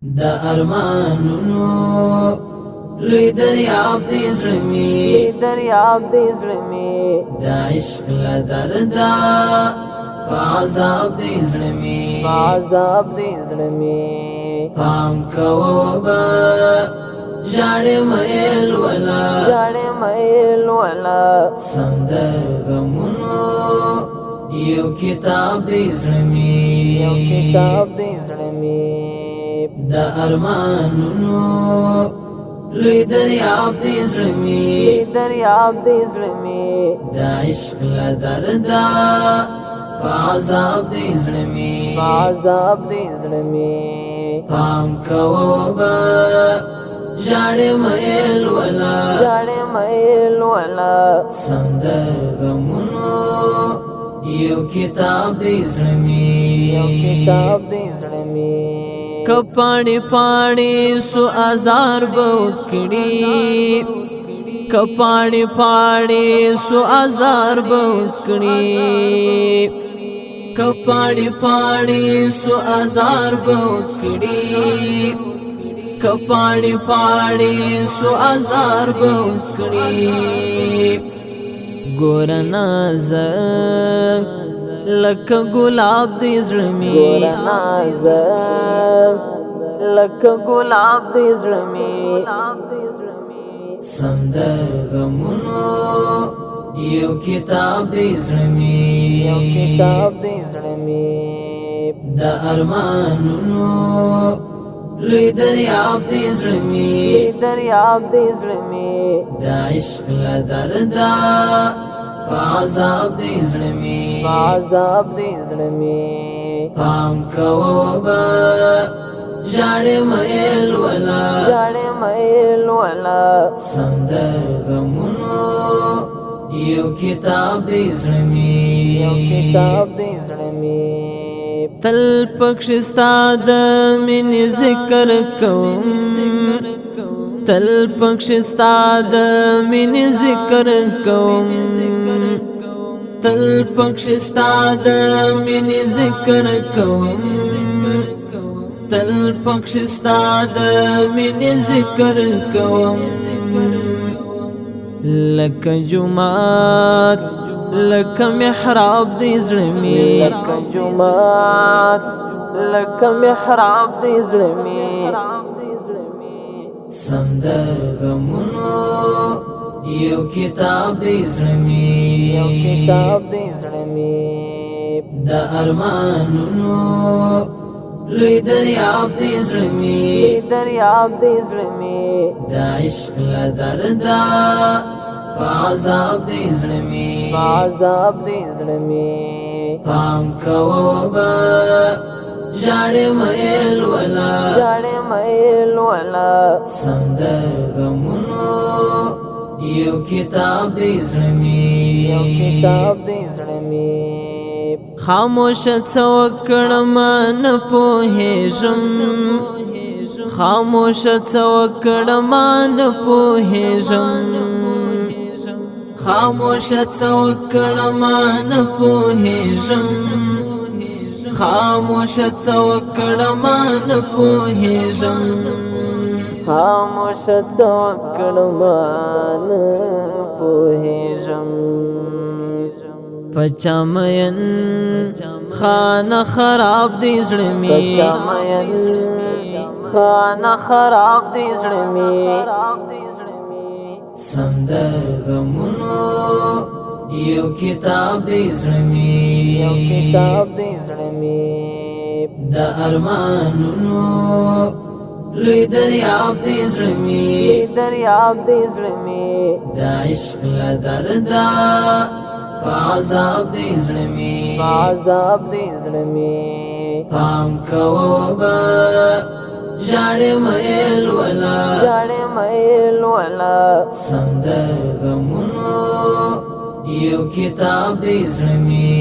دا ارمانونو لوی دریاب دی زړمی دا عشق لدردا عذاب دی زړمی پام کوو با جاړې مېل ولا سم د غمونو یو کتاب دی زړمی دا ارمانونو لوی دریاب دی زړمی دا عشق لدردا عذاب دی زړمی پام کوو با جاړې مېل ولا سم د غمونو یو کتاب دی زړمی کپاڼې پاڼې سو ازار بوکړي کپاڼې پاڼې سو ازار بوکړي کپاڼې پاڼې سو ازار بوکړي کپاڼې پاڼې سو ازار بوکړي ګور نازک لکه ګلاب دی زړمی سم د غمونو یو کتاب دی زړمی دا ارمانونو لوی دریاب دی زړمی دا عشق لدردا عذاب دی زړمی پام کوو با جاړې مېل ولا سم د غمونو یو کتاب دی زړمی تل پکښ ستا د مینې ذکر کوم تل پکښ ستا د مینې ذکر کوم تل پکښ ستا د مینې ذکر کوم تل پکښ ستا د مینې ذکر کوم لکه جومات لکه محراب دی زړمی سم د غمونو یو کتاب دی زړمی دا ارمانونو لوی دریاب دی زړمی دا عشق لدردا عذاب دی زړمی پام کوو با جاړې مېل ولا سم د غمونو یو کتاب دی زړمی خاموش څه وکړم نه پوهېږم خاموش څه وکړم نه پوهېږم خاموش څه وکړم نه پوهېږم خاموش څه وکړم نه پوهېږم پچا مین خانه خراب دی زړمی سم د غمونو یو کتاب دی زړمی دا ارمانونو لوی دریاب دی زړمی دا عشق لدردا عذاب دی زړمی پام کوو با جاړې مېل ولا سم د غمونو یو کتاب دی زړمی